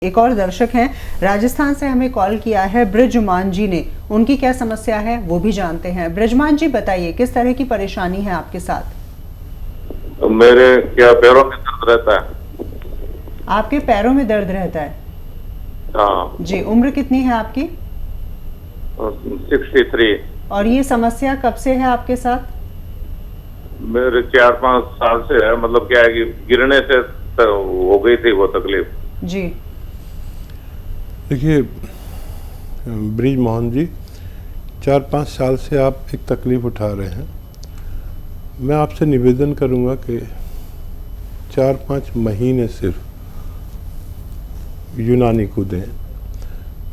एक और दर्शक हैं राजस्थान से, हमें कॉल किया है ब्रिजमान जी ने। उनकी क्या समस्या है वो भी जानते हैं। ब्रिजमान जी बताइए, किस तरह की परेशानी है आपके साथ? मेरे क्या पैरों में दर्द रहता है। आपके पैरों में दर्द रहता है? हाँ जी। उम्र कितनी है आपकी? 63। और ये समस्या कब से है आपके साथ? मेरे 4-5 साल से है। मतलब क्या है कि गिरने से हो गई थी वो तकलीफ। जी देखिए ब्रिज मोहन जी, 4-5 साल से आप एक तकलीफ़ उठा रहे हैं। मैं आपसे निवेदन करूंगा कि 4-5 महीने सिर्फ यूनानी को दें।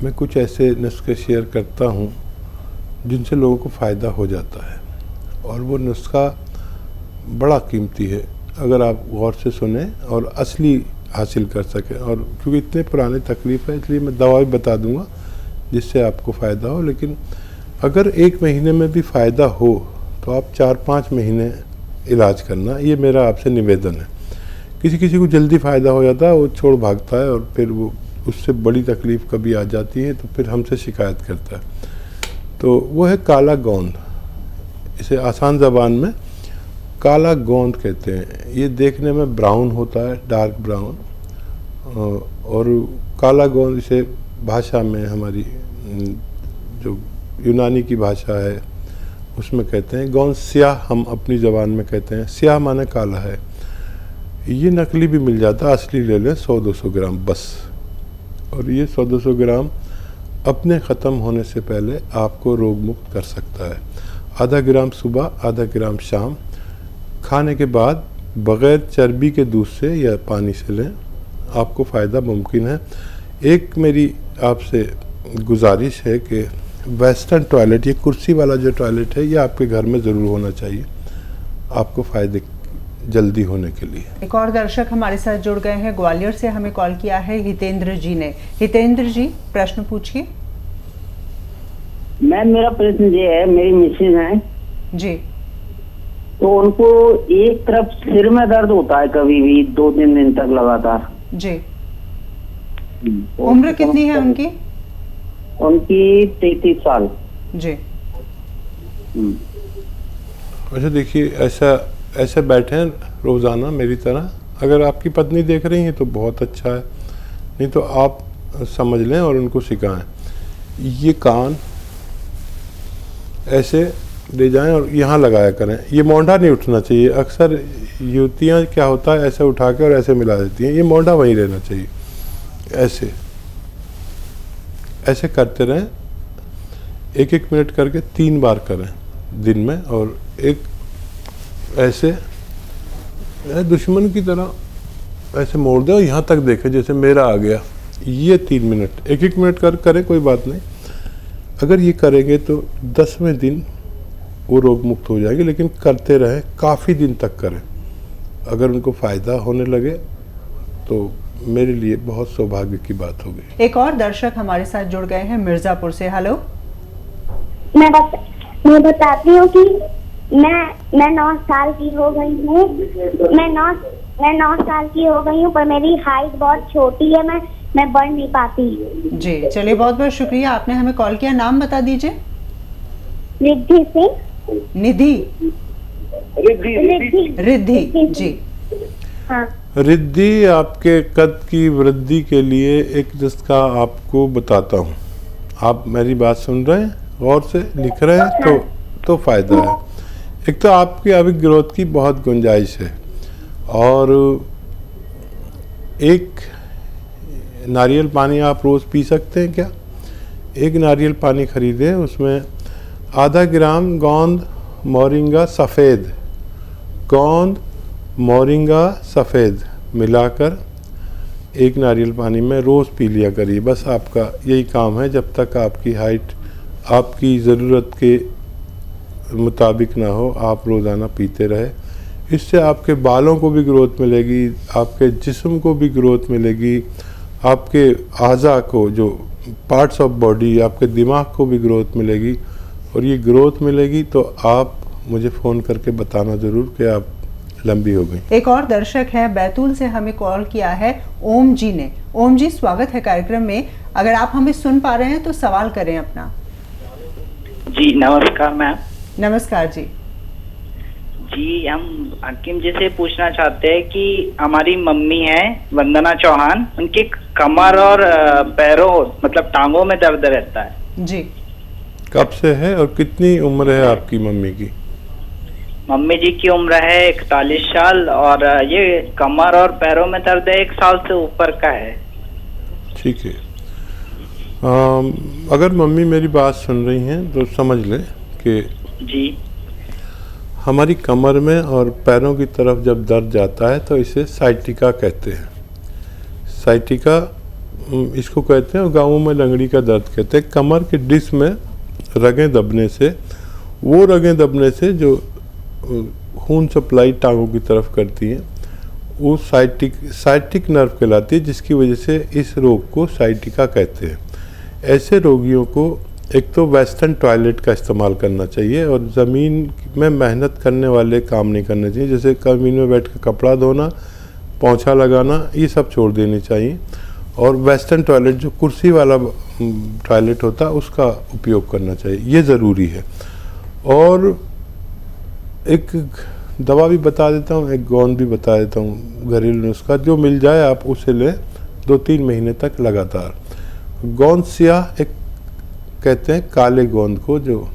मैं कुछ ऐसे नुस्खे शेयर करता हूं जिनसे लोगों को फ़ायदा हो जाता है, और वो नुस्खा बड़ा कीमती है अगर आप गौर से सुने और असली हासिल कर सकें। और क्योंकि इतने पुराने तकलीफ़ है, इसलिए मैं दवा भी बता दूंगा जिससे आपको फ़ायदा हो। लेकिन अगर 1 महीने में भी फ़ायदा हो तो आप 4-5 महीने इलाज करना, ये मेरा आपसे निवेदन है। किसी किसी को जल्दी फ़ायदा हो जाता है, वो छोड़ भागता है, और फिर वो उससे बड़ी तकलीफ़ कभी आ जाती है तो फिर हमसे शिकायत करता है। तो वो है काला गोंद। इसे आसान ज़बान में काला गोंद कहते हैं। ये देखने में ब्राउन होता है, डार्क ब्राउन। और काला गोंद इसे भाषा में, हमारी जो यूनानी की भाषा है उसमें कहते हैं गोंद स्याह। हम अपनी ज़बान में कहते हैं स्याह, माने काला है। ये नकली भी मिल जाता है, असली ले लें 100-200 ग्राम बस। और ये 100-200 ग्राम अपने ख़त्म होने से पहले आपको रोग मुक्त कर सकता है। आधा ग्राम सुबह, आधा ग्राम शाम, खाने के बाद बग़ैर चर्बी के दूध से या पानी से लें, आपको फ़ायदा मुमकिन है। एक मेरी आपसे गुजारिश है कि वेस्टर्न टॉयलेट, ये कुर्सी वाला जो टॉयलेट है, ये आपके घर में ज़रूर होना चाहिए आपको फ़ायदे जल्दी होने के लिए। एक और दर्शक हमारे साथ जुड़ गए हैं, ग्वालियर से हमें कॉल किया है हितेंद्र जी ने। हितेंद्र जी, प्रश्न पूछिए। मैम मेरा प्रश्न ये है, मेरी मिसेज हैं जी, तो उनको एक तरफ सिर में दर्द होता है कभी भी 2-3 दिन तक लगातार। जी। उम्र कितनी है उनकी? उनकी 33 साल। जी। अच्छा देखिए, ऐसे बैठे हैं रोज़ाना मेरी तरह। अगर आपकी पत्नी देख रही हैं तो बहुत अच्छा है, नहीं तो आप समझ लें और उनको सिखाएं। ये कान ऐसे ले जाएं और यहाँ लगाया करें। ये मोंढा नहीं उठना चाहिए। अक्सर युवतियाँ क्या होता है, ऐसे उठा के और ऐसे मिला देती हैं। ये मोंढा वहीं रहना चाहिए। ऐसे ऐसे करते रहें, 1-1 मिनट करके 3 बार करें दिन में। और एक ऐसे दुश्मन की तरह ऐसे मोड़ दें और यहाँ तक देखें जैसे मेरा आ गया। ये 3 मिनट, 1-1 मिनट करें, कोई बात नहीं। अगर ये करेंगे तो 10वें दिन वो रोग मुक्त हो जाएगी। लेकिन करते रहें, काफ़ी दिन तक करें। अगर उनको फ़ायदा होने लगे तो मेरे लिए बहुत सौभाग्य की बात होगी। एक और दर्शक हमारे साथ जुड़ गए हैं मिर्ज़ापुर से। हेलो। मैं बताती हूँ कि मैं 9 साल की हो गई हूँ। मैं 9 साल की हो गई हूँ, पर मेरी हाइट बहुत छोटी है। मैं बढ़ नहीं पाती। जी, चलिए, बहुत बहुत शुक्रिया, आपने हमें कॉल किया। नाम बता दीजिए। रिद्धि सिंह। निधि? रिद्धि जी। हाँ। रिद्धि, आपके कद की वृद्धि के लिए एक नुस्खा आपको बताता हूँ। आप मेरी बात सुन रहे हैं, गौर से लिख रहे हैं, तो फ़ायदा है। एक तो आपकी अभी ग्रोथ की बहुत गुंजाइश है। और एक नारियल पानी आप रोज़ पी सकते हैं क्या? एक नारियल पानी खरीदें, उसमें आधा ग्राम गोंद मोरिंगा सफ़ेद, गोंद मोरिंगा सफ़ेद मिलाकर एक नारियल पानी में रोज़ पी लिया करिए। बस आपका यही काम है, जब तक आपकी हाइट आपकी ज़रूरत के मुताबिक ना हो, आप रोज़ाना पीते रहे। इससे आपके बालों को भी ग्रोथ मिलेगी, आपके जिस्म को भी ग्रोथ मिलेगी, आपके आज़ा को, जो पार्ट्स ऑफ बॉडी, आपके दिमाग को भी ग्रोथ मिलेगी। और ये ग्रोथ मिलेगी तो आप मुझे फ़ोन करके बताना ज़रूर कि आप लंबी हो गई। एक और दर्शक है बैतूल से, हमें कॉल किया है ओम जी ने। ओम जी, स्वागत है कार्यक्रम में। अगर आप हमें सुन पा रहे हैं तो सवाल करें अपना। जी नमस्कार मैम। नमस्कार जी। जी हम हकीम जी से पूछना चाहते हैं कि हमारी मम्मी है वंदना चौहान, उनकी कमर और पैरों मतलब टांगों में दर्द रहता है जी। कब से है और कितनी उम्र है आपकी मम्मी की? मम्मी जी की उम्र है 41 साल और ये कमर और पैरों में दर्द 1 साल से ऊपर का है। ठीक है। अगर मम्मी मेरी बात सुन रही हैं तो समझ लें कि जी हमारी कमर में और पैरों की तरफ जब दर्द जाता है तो इसे साइटिका कहते हैं। साइटिका इसको कहते हैं और गाँवों में लंगड़ी का दर्द कहते हैं। कमर के डिस्क में रगें दबने से, वो रगें दबने से जो खून सप्लाई टांगों की तरफ करती हैं वो साइटिक नर्व कहलाती है, जिसकी वजह से इस रोग को साइटिका कहते हैं। ऐसे रोगियों को एक तो वेस्टर्न टॉयलेट का इस्तेमाल करना चाहिए और ज़मीन में मेहनत करने वाले काम नहीं करने चाहिए, जैसे ज़मीन में बैठ कर कपड़ा धोना, पोंछा लगाना, ये सब छोड़ देनी चाहिए। और वेस्टर्न टॉयलेट जो कुर्सी वाला टॉयलेट होता है उसका उपयोग करना चाहिए, ये ज़रूरी है। और एक दवा भी बता देता हूँ, एक गोंद भी बता देता हूँ, घरेलू नुस्खा जो मिल जाए आप उसे लें 2-3 महीने तक लगातार। गोंद स्याह एक कहते हैं काले गोंद को, जो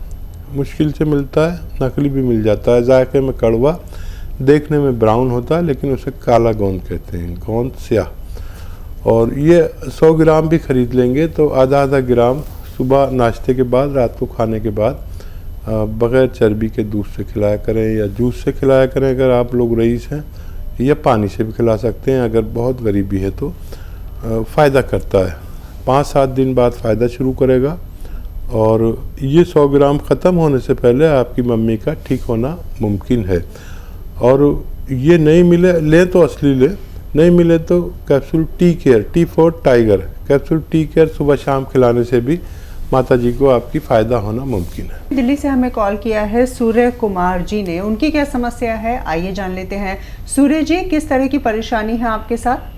मुश्किल से मिलता है, नकली भी मिल जाता है, जायके में कड़वा, देखने में ब्राउन होता है लेकिन उसे काला गोंद कहते हैं, गोंद स्याह। और ये 100 ग्राम भी खरीद लेंगे तो आधा ग्राम सुबह नाश्ते के बाद, रात को खाने के बाद बग़ैर चर्बी के दूध से खिलाया करें या जूस से खिलाया करें अगर आप लोग रईस हैं, या पानी से भी खिला सकते हैं अगर बहुत गरीबी है तो। फ़ायदा करता है, 5-7 दिन बाद फ़ायदा शुरू करेगा। और ये 100 ग्राम ख़त्म होने से पहले आपकी मम्मी का ठीक होना मुमकिन है। और ये नहीं मिले लें तो असली लें, नहीं मिले तो capsule tea care, T4 tiger capsule tea care सुबह शाम खिलाने से भी माता जी को आपकी फ़ायदा होना मुमकिन है। दिल्ली से हमें कॉल किया है सूर्य कुमार जी ने, उनकी क्या समस्या है आइए जान लेते हैं। सूर्य जी, किस तरह की परेशानी है आपके साथ?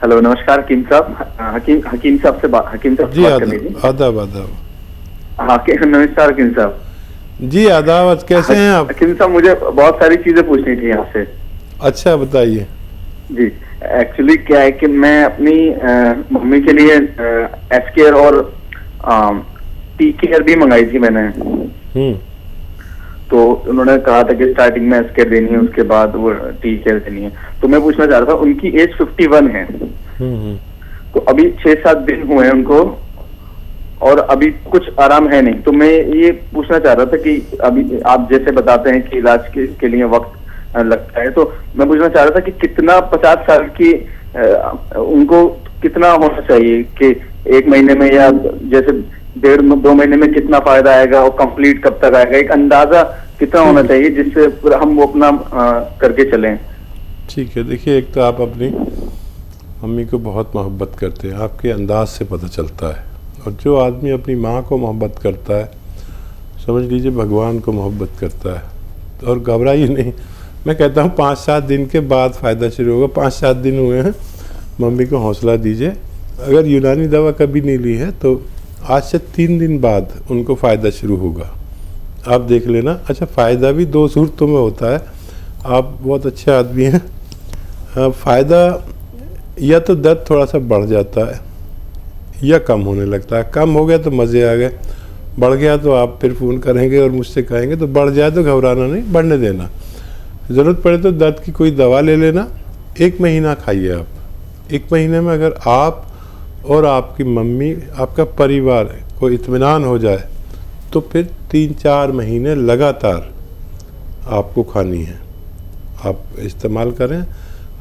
हेलो नमस्कार हकीम साहब। हकीम साहब से बात करनी थी। आदाब। हाँ नमस्कार हकीम साहब जी। आदाब, कैसे हैं आप? हकीम साहब मुझे बहुत सारी चीजें पूछनी थी आपसे। अच्छा बताइए। जी एक्चुअली क्या है कि मैं अपनी मम्मी के लिए एसकेयर और टी केयर भी मंगाई थी मैंने। तो उन्होंने कहा था कि स्टार्टिंग में एसकेयर देनी है, उसके बाद वो टी केयर देनी है। तो मैं पूछना चाह रहा था, उनकी एज 51 है, तो अभी 6-7 दिन हुए हैं उनको और अभी कुछ आराम है नहीं। तो मैं ये पूछना चाह रहा था कि अभी आप जैसे बताते हैं कि इलाज के लिए वक्त लगता है, तो मैं पूछना चाह रहा था कि कितना 50 साल की उनको कितना होना चाहिए कि 1 महीने में या जैसे 1.5-2 महीने में कितना फायदा आएगा और कंप्लीट कब तक आएगा, एक अंदाजा कितना होना चाहिए जिससे हम वो अपना करके चलें। ठीक है, देखिए एक तो आप अपनी मम्मी को बहुत मोहब्बत करते हैं, आपके अंदाज से पता चलता है। और जो आदमी अपनी माँ को मोहब्बत करता है समझ लीजिए भगवान को मोहब्बत करता है। और घबराइए नहीं, मैं कहता हूँ 5-7 दिन के बाद फ़ायदा शुरू होगा। 5-7 दिन हुए हैं, मम्मी को हौसला दीजिए। अगर यूनानी दवा कभी नहीं ली है तो आज से 3 दिन बाद उनको फ़ायदा शुरू होगा, आप देख लेना। अच्छा, फ़ायदा भी 2 सूरतों में होता है, आप बहुत अच्छे आदमी हैं। फ़ायदा या तो दर्द थोड़ा सा बढ़ जाता है या कम होने लगता है। कम हो गया तो मज़े आ गए, बढ़ गया तो आप फिर फ़ोन करेंगे और मुझसे कहेंगे। तो बढ़ जाए तो घबराना नहीं, बढ़ने देना। ज़रूरत पड़े तो दर्द की कोई दवा ले लेना। 1 महीना खाइए आप। 1 महीने में अगर आप और आपकी मम्मी, आपका परिवार को इत्मीनान हो जाए तो फिर 3-4 महीने लगातार आपको खानी है, आप इस्तेमाल करें।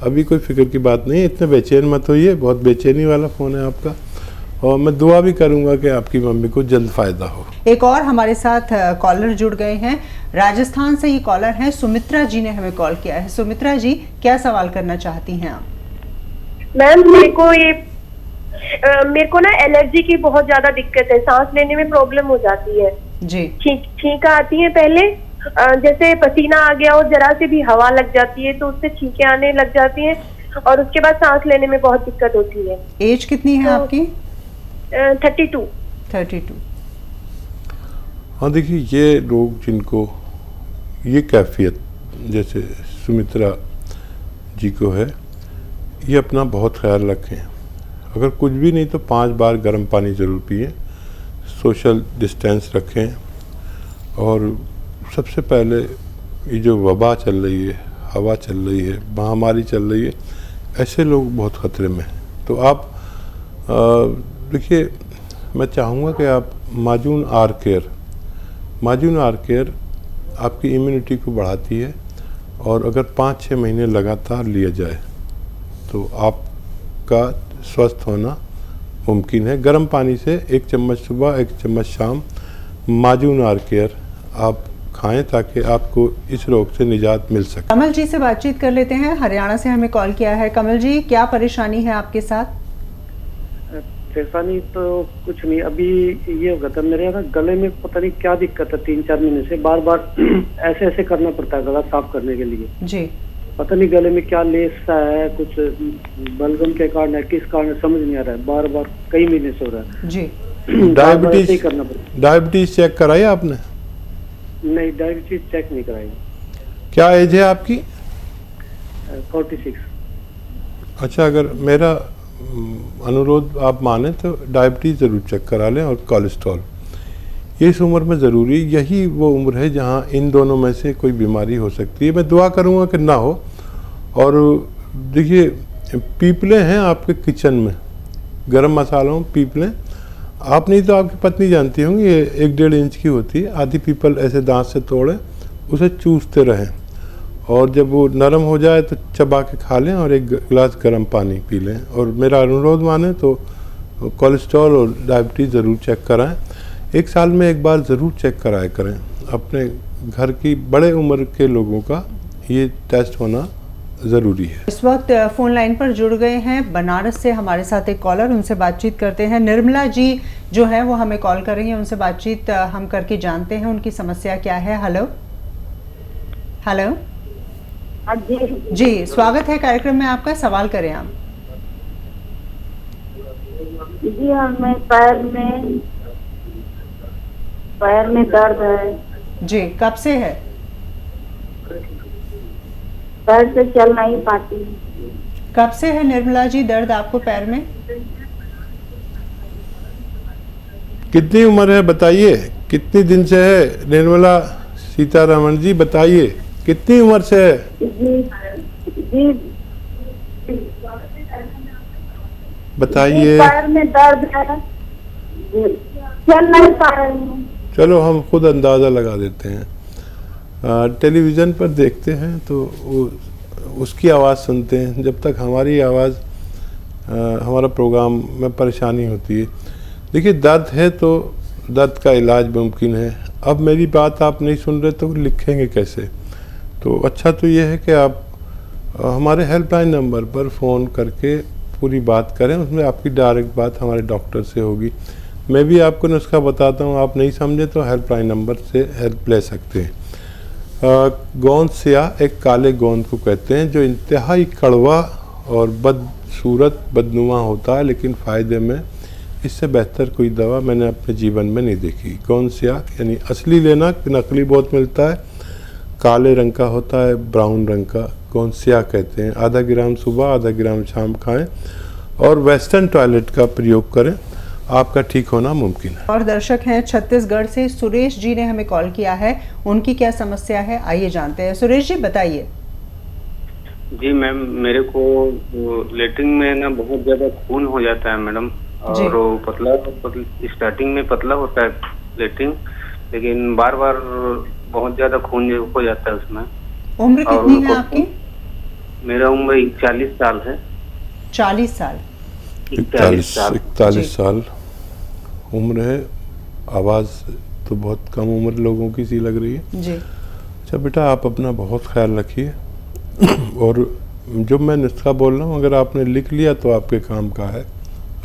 अभी कोई फिक्र की बात नहीं है, इतने बेचैन मत होइए। बहुत बेचैनी वाला फ़ोन है आपका, और मैं दुआ भी करूंगा कि आपकी मम्मी को जल्द फ़ायदा हो। एक और हमारे साथ कॉलर जुड़ गए हैं, राजस्थान से ये कॉलर हैं, सुमित्रा जी ने हमें कॉल किया है। सुमित्रा जी, क्या सवाल करना चाहती हैं आप? मैम मेरे को ना एलर्जी की बहुत ज्यादा दिक्कत है, सांस लेने में प्रॉब्लम हो जाती है जी। छींका आती है पहले, जैसे पसीना आ गया और जरा से भी हवा लग जाती है तो उससे छींकें आने लग जाती हैं और उसके बाद सांस लेने में बहुत दिक्कत होती है। एज कितनी है आपकी? 32। 32। हाँ देखिए, ये लोग जिनको ये कैफियत जैसे सुमित्रा जी को है, ये अपना बहुत ख्याल रखें। अगर कुछ भी नहीं तो 5 बार गर्म पानी ज़रूर पिए, सोशल डिस्टेंस रखें, और सबसे पहले ये जो वबा चल रही है, हवा चल रही है, महामारी चल रही है, ऐसे लोग बहुत ख़तरे में हैं। तो आप देखिए, मैं चाहूँगा कि आप माजून आर केयर आपकी इम्यूनिटी को बढ़ाती है, और अगर 5-6 महीने लगातार लिया जाए तो आपका स्वस्थ होना मुमकिन है। गर्म पानी से 1 चम्मच सुबह 1 चम्मच शाम माजून आर केयर आप खाएं ताकि आपको इस रोग से निजात मिल सके। कमल जी से बातचीत कर लेते हैं, हरियाणा से हमें कॉल किया है। कमल जी, क्या परेशानी है आपके साथ? परेशानी तो कुछ नहीं, अभी ये हो गया था मेरे ना गले में, पता नहीं क्या दिक्कत है, 3-4 महीने से बार बार ऐसे ऐसे करना पड़ता है गला साफ करने के लिए जी। पता नहीं गले में क्या लेस सा है, कुछ बलगम के कारण है, किस कारण समझ नहीं आ रहा है, बार बार कई महीने से हो रहा है जी। डायबिटीज करना पड़ता। डायबिटीज चेक कराई आपने? नहीं, डायबिटीज चेक नहीं कराई। क्या एज है आपकी? 46। अच्छा, अगर मेरा अनुरोध आप माने तो डायबिटीज़ ज़रूर चेक करा लें, और कोलेस्ट्रॉल। ये इस उम्र में ज़रूरी, यही वो उम्र है जहाँ इन दोनों में से कोई बीमारी हो सकती है। मैं दुआ करूँगा कि ना हो। और देखिए, पीपलें हैं आपके किचन में, गरम मसालों पीपलें, आप नहीं तो आपकी पत्नी जानती होंगी, ये 1-1.5 इंच की होती है। आधी पीपल ऐसे दांत से तोड़ें, उसे चूसते रहें, और जब वो नरम हो जाए तो चबा के खा लें और 1 गिलास गर्म पानी पी लें। और मेरा अनुरोध माने तो कोलेस्ट्रॉल और डायबिटीज़ ज़रूर चेक कराएं। 1 साल में 1 बार ज़रूर चेक कराया करें। अपने घर की बड़े उम्र के लोगों का ये टेस्ट होना ज़रूरी है। इस वक्त फ़ोन लाइन पर जुड़ गए हैं बनारस से हमारे साथ एक कॉलर, उनसे बातचीत करते हैं। निर्मला जी जो है वो हमें कॉल कर रही हैं, उनसे बातचीत हम करके जानते हैं उनकी समस्या क्या है। हेलो हेलो जी, स्वागत है कार्यक्रम में आपका, सवाल करें आप। जी, हमें पैर में दर्द है जी। कब से है? पैर से चल नहीं पाती। कब से है निर्मला जी दर्द आपको पैर में? कितनी उम्र है बताइए, कितनी दिन से है? निर्मला सीतारमण जी बताइए, कितनी उम्र से है? जी बताइए। पैर में दर्द है, चल नहीं पा रही हूँ। चलो हम खुद अंदाज़ा लगा देते हैं। टेलीविज़न पर देखते हैं तो उसकी आवाज़ सुनते हैं, जब तक हमारी आवाज़ हमारा प्रोग्राम में परेशानी होती है। देखिए, दर्द है तो दर्द का इलाज मुमकिन है। अब मेरी बात आप नहीं सुन रहे तो लिखेंगे कैसे? तो अच्छा तो ये है कि आप हमारे हेल्पलाइन नंबर पर फ़ोन करके पूरी बात करें, उसमें आपकी डायरेक्ट बात हमारे डॉक्टर से होगी। मैं भी आपको नुस्खा बताता हूँ, आप नहीं समझे तो हेल्पलाइन नंबर से हेल्प ले सकते हैं। गोंद स्याह एक काले गोंद को कहते हैं, जो इंतहाई कड़वा और बदसूरत बदनुमा होता है, लेकिन फ़ायदे में इससे बेहतर कोई दवा मैंने अपने जीवन में नहीं देखी। गोंद स्याह यानी असली लेना, नकली बहुत मिलता है, काले रंग का होता है, ब्राउन रंग का, गोंद स्याह कहते हैं। आधा ग्राम सुबह, आधा ग्राम शाम खाएं, और वेस्टर्न टॉयलेट का प्रयोग करें, आपका ठीक होना मुमकिन है। और दर्शक हैं छत्तीसगढ़ से, सुरेश जी ने हमें कॉल किया है, उनकी क्या समस्या है आइए जानते हैं। सुरेश जी बताइए। जी मैम, मेरे को लेटरिन में ना बहुत ज्यादा खून हो जाता है मैडम, और वो पतला स्टार्टिंग में पतला होता है लेटरिन, लेकिन बार बार बहुत ज्यादा खून हो जाता है उसमें। उम्र कितनी है आपकी? मेरा उम्र 41 साल है। 40 साल? 41 साल उम्र है। आवाज़ तो बहुत कम उम्र लोगों की सी लग रही है जी। अच्छा बेटा, आप अपना बहुत ख्याल रखिए, और जो मैं नुस्खा बोल रहा हूँ अगर आपने लिख लिया तो आपके काम का है।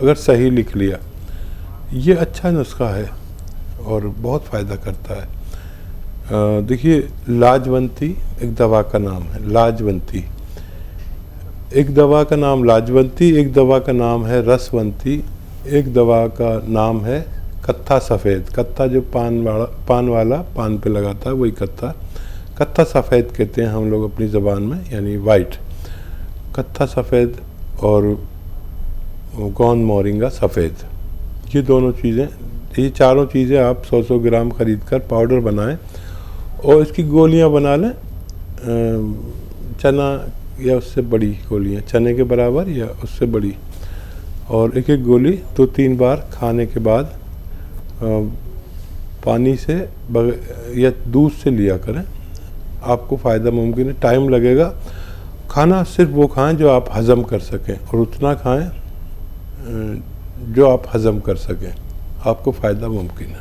अगर सही लिख लिया, ये अच्छा नुस्खा है और बहुत फ़ायदा करता है। देखिए, लाजवंती एक दवा का नाम है। लाजवंती एक दवा का नाम, लाजवंती एक दवा का नाम है रसवंती, एक दवा का नाम है कत्था सफ़ेद। कत्था जो पान वाला पान पे लगाता है वही कत्था, कत्था सफ़ेद कहते हैं हम लोग अपनी ज़बान में, यानी वाइट। कत्था सफ़ेद और गौन मोरिंगा सफ़ेद, ये दोनों चीज़ें, ये चारों चीज़ें आप 100-100 ग्राम ख़रीद कर पाउडर बनाएं और इसकी गोलियां बना लें। चना या उससे बड़ी गोलियां, चने के बराबर या उससे बड़ी, और एक एक गोली 2-3 बार खाने के बाद पानी से या दूध से लिया करें, आपको फ़ायदा मुमकिन है। टाइम लगेगा। खाना सिर्फ वो खाएं जो आप हज़म कर सकें, और उतना खाएं जो आप हज़म कर सकें, आपको फ़ायदा मुमकिन है।